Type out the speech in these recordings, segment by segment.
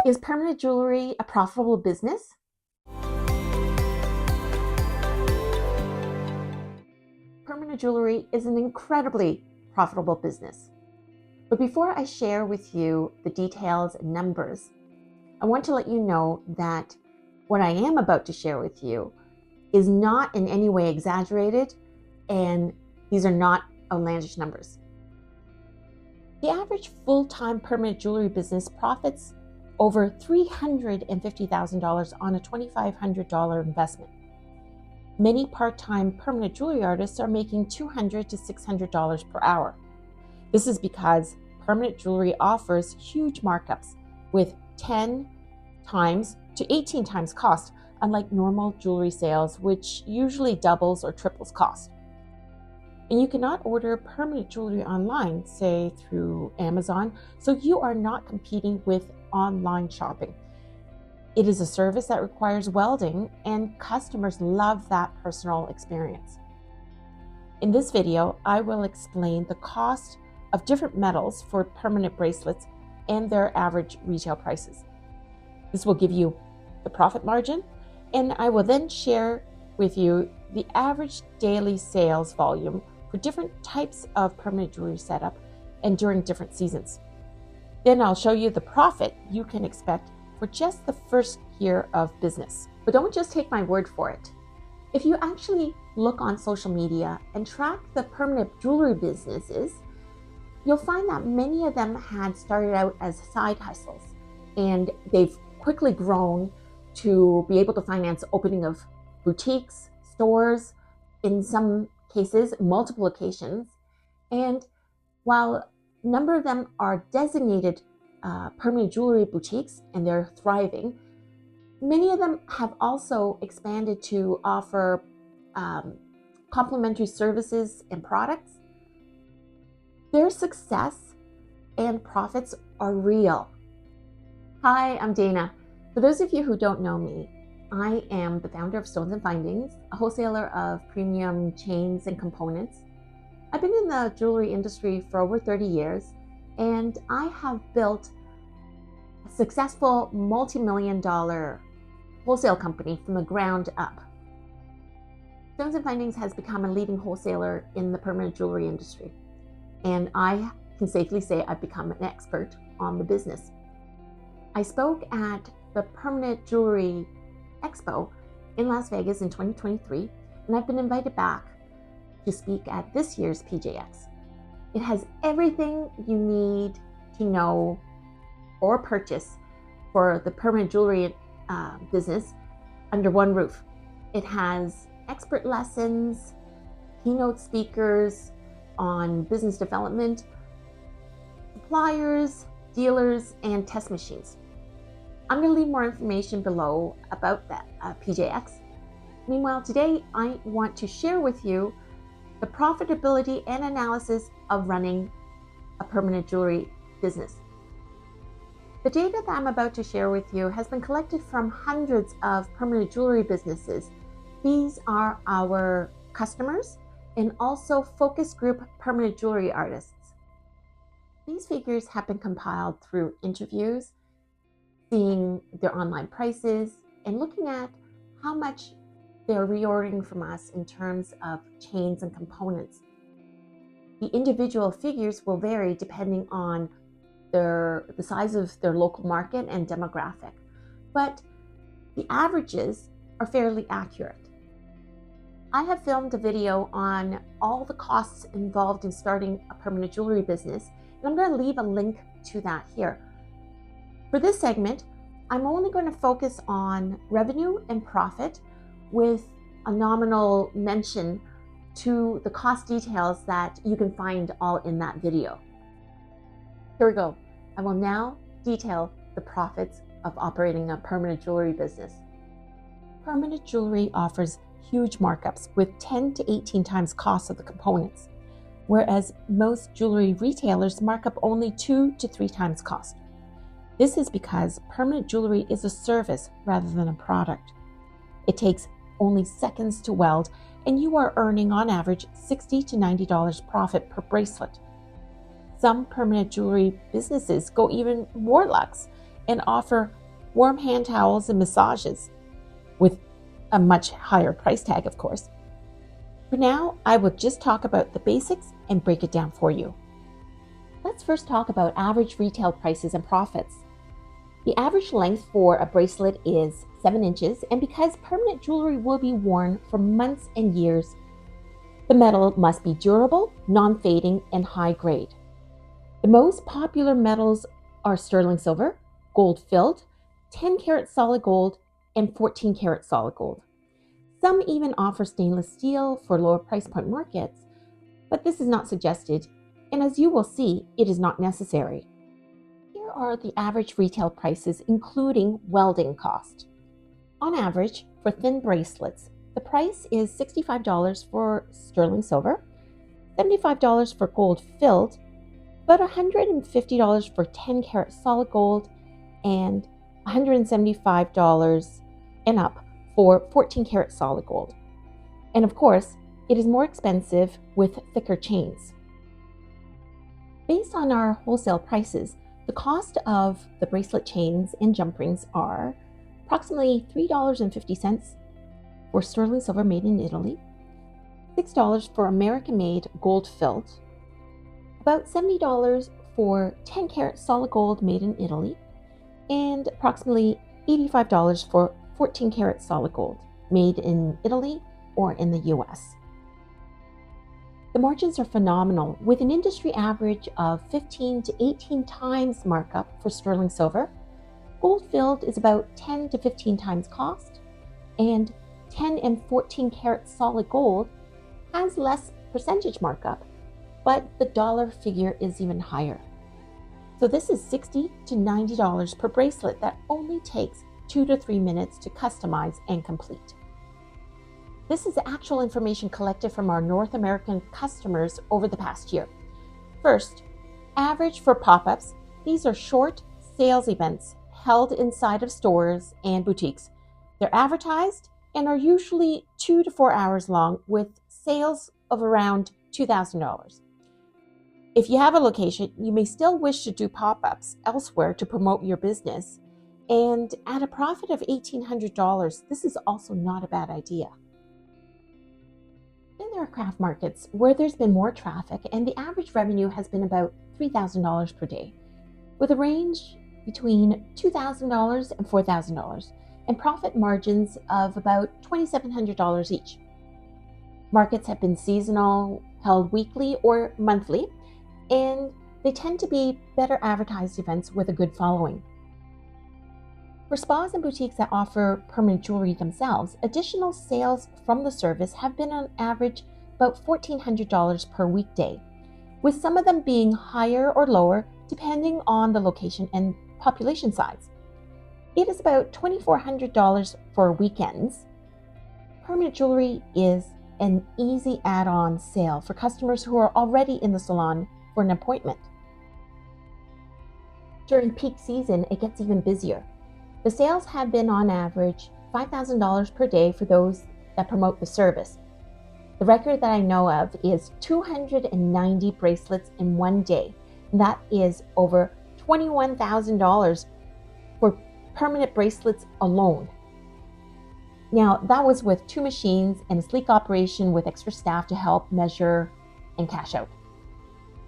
Is permanent jewelry a profitable business? Permanent jewelry is an incredibly profitable business. But before I share with you the details and numbers, I want to let you know that what I am about to share with you is not in any way exaggerated, and these are not outlandish numbers. The average full-time permanent jewelry business profits over $350,000 on a $2,500 investment. Many part-time permanent jewelry artists are making $200 to $600 per hour. This is because permanent jewelry offers huge markups with 10 times to 18 times cost, unlike normal jewelry sales, which usually doubles or triples cost. And you cannot order permanent jewelry online, say through Amazon, so you are not competing with online shopping. It is a service that requires welding, and customers love that personal experience. In this video, I will explain the cost of different metals for permanent bracelets and their average retail prices. This will give you the profit margin, and I will then share with you the average daily sales volume for different types of permanent jewelry setup and during different seasons. Then I'll show you the profit you can expect for just the first year of business. But don't just take my word for it. If you actually look on social media and track the permanent jewelry businesses, you'll find that many of them had started out as side hustles, and they've quickly grown to be able to finance opening of boutiques, stores, in some cases, multiple locations. And while a number of them are designated permanent jewelry boutiques and they're thriving, many of them have also expanded to offer complementary services and products. Their success and profits are real. Hi, I'm Dana. For those of you who don't know me, I am the founder of Stones & Findings, a wholesaler of premium chains and components. I've been in the jewelry industry for over 30 years, and I have built a successful multi-million-dollar wholesale company from the ground up. Stones & Findings has become a leading wholesaler in the permanent jewelry industry, and I can safely say I've become an expert on the business. I spoke at the Permanent Jewelry Expo in Las Vegas in 2023, and I've been invited back to speak at this year's PJX. It has everything you need to know or purchase for the permanent jewelry business under one roof. It has expert lessons, keynote speakers on business development, suppliers, dealers, and test machines. I'm going to leave more information below about that PJX. Meanwhile, today I want to share with you the profitability and analysis of running a permanent jewelry business. The data that I'm about to share with you has been collected from hundreds of permanent jewelry businesses. These are our customers and also focus group permanent jewelry artists. These figures have been compiled through interviews, seeing their online prices, and looking at how much they're reordering from us in terms of chains and components. The individual figures will vary depending on the size of their local market and demographic, but the averages are fairly accurate. I have filmed a video on all the costs involved in starting a permanent jewelry business, and I'm going to leave a link to that here. For this segment, I'm only going to focus on revenue and profit with a nominal mention to the cost details that you can find all in that video. Here we go. I will now detail the profits of operating a permanent jewelry business. Permanent jewelry offers huge markups with 10 to 18 times cost of the components, whereas most jewelry retailers mark up only 2 to 3 times cost. This is because permanent jewelry is a service rather than a product. It takes only seconds to weld, and you are earning on average $60 to $90 profit per bracelet. Some permanent jewelry businesses go even more luxe and offer warm hand towels and massages with a much higher price tag, of course. For now, I will just talk about the basics and break it down for you. Let's first talk about average retail prices and profits. The average length for a bracelet is 7 inches, and because permanent jewelry will be worn for months and years, the metal must be durable, non-fading, and high grade. The most popular metals are sterling silver, gold-filled, 10-karat solid gold, and 14-karat solid gold. Some even offer stainless steel for lower price point markets, but this is not suggested, and as you will see, it is not necessary. Here are the average retail prices, including welding cost. On average, for thin bracelets, the price is $65 for sterling silver, $75 for gold-filled, about $150 for 10-karat solid gold, and $175 and up for 14-karat solid gold. And of course, it is more expensive with thicker chains. Based on our wholesale prices, the cost of the bracelet chains and jump rings are approximately $3.50 for sterling silver made in Italy, $6 for American-made gold-filled, about $70 for 10-karat solid gold made in Italy, and approximately $85 for 14-karat solid gold made in Italy or in the US. The margins are phenomenal, with an industry average of 15 to 18 times markup for sterling silver. Gold-filled is about 10 to 15 times cost, and 10 and 14-karat solid gold has less percentage markup, but the dollar figure is even higher. So this is $60 to $90 per bracelet that only takes 2 to 3 minutes to customize and complete. This is actual information collected from our North American customers over the past year. First, average for pop-ups. These are short sales events held inside of stores and boutiques. They're advertised and are usually 2 to 4 hours long with sales of around $2,000. If you have a location, you may still wish to do pop-ups elsewhere to promote your business, and at a profit of $1,800, this is also not a bad idea. Then there are craft markets where there's been more traffic and the average revenue has been about $3,000 per day, with a range between $2,000 and $4,000 and profit margins of about $2,700 each. Markets have been seasonal, held weekly or monthly, and they tend to be better advertised events with a good following. For spas and boutiques that offer permanent jewelry themselves, additional sales from the service have been on average about $1,400 per weekday, with some of them being higher or lower depending on the location and population size. It is about $2,400 for weekends. Permanent jewelry is an easy add-on sale for customers who are already in the salon for an appointment. During peak season, it gets even busier. The sales have been on average $5,000 per day for those that promote the service. The record that I know of is 290 bracelets in one day. That is over $21,000 for permanent bracelets alone. Now, that was with 2 machines and a sleek operation with extra staff to help measure and cash out.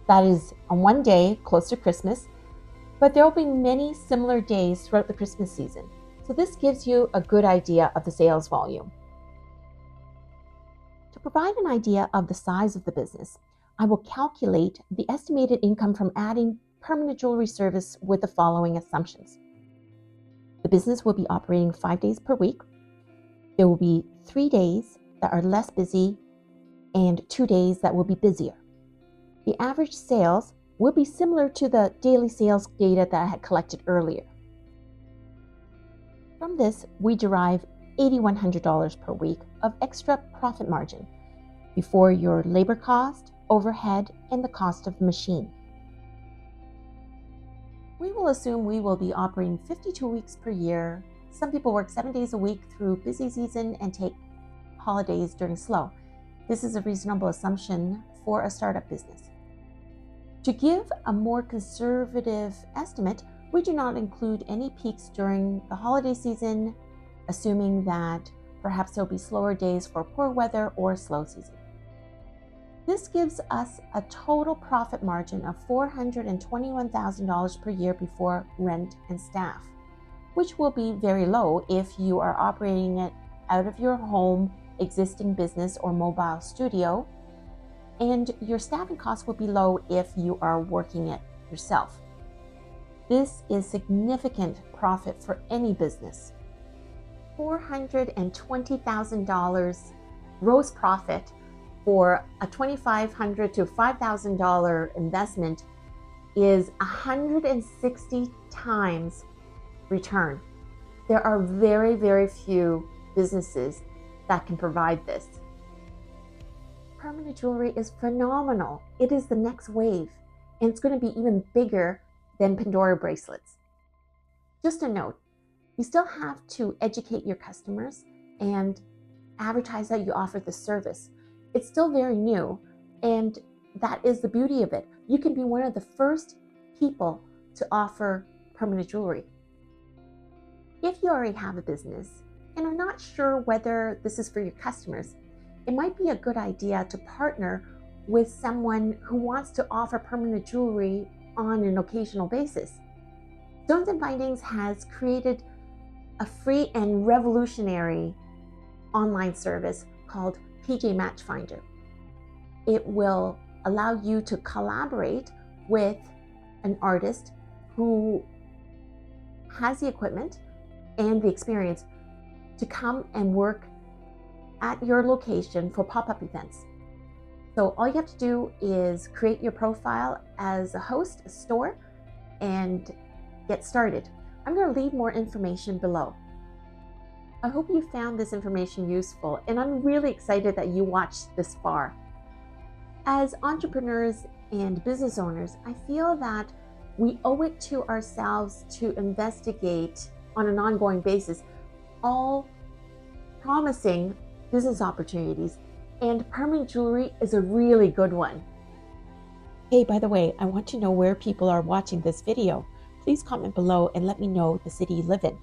That is on one day close to Christmas, but there will be many similar days throughout the Christmas season. So this gives you a good idea of the sales volume. To provide an idea of the size of the business, I will calculate the estimated income from adding permanent jewelry service with the following assumptions. The business will be operating 5 days per week. There will be 3 days that are less busy and 2 days that will be busier. The average sales will be similar to the daily sales data that I had collected earlier. From this, we derive $8,100 per week of extra profit margin before your labor cost, overhead, and the cost of the machine. We will assume we will be operating 52 weeks per year. Some people work 7 days a week through busy season and take holidays during slow. This is a reasonable assumption for a startup business. To give a more conservative estimate, We do not include any peaks during the holiday season, assuming that perhaps there'll be slower days for poor weather or slow season. This gives us a total profit margin of $421,000 per year before rent and staff, which will be very low if you are operating it out of your home, existing business, or mobile studio, and your staffing costs will be low if you are working it yourself. This is significant profit for any business. $420,000 gross profit for a $2,500 to $5,000 investment is 160 times return. There are very, very few businesses that can provide this. Permanent jewelry is phenomenal. It is the next wave, and it's going to be even bigger than Pandora bracelets. Just a note, you still have to educate your customers and advertise that you offer the service. It's still very new, and that is the beauty of it. You can be one of the first people to offer permanent jewelry. If you already have a business and are not sure whether this is for your customers, it might be a good idea to partner with someone who wants to offer permanent jewelry on an occasional basis. Stones and Findings has created a free and revolutionary online service called PJ Matchfinder. It will allow you to collaborate with an artist who has the equipment and the experience to come and work at your location for pop-up events. So all you have to do is create your profile as a host, a store, and get started. I'm going to leave more information below. I hope you found this information useful, and I'm really excited that you watched this far. As entrepreneurs and business owners, I feel that we owe it to ourselves to investigate on an ongoing basis all promising business opportunities, and permanent jewelry is a really good one. Hey, by the way, I want to know where people are watching this video. Please comment below and let me know the city you live in.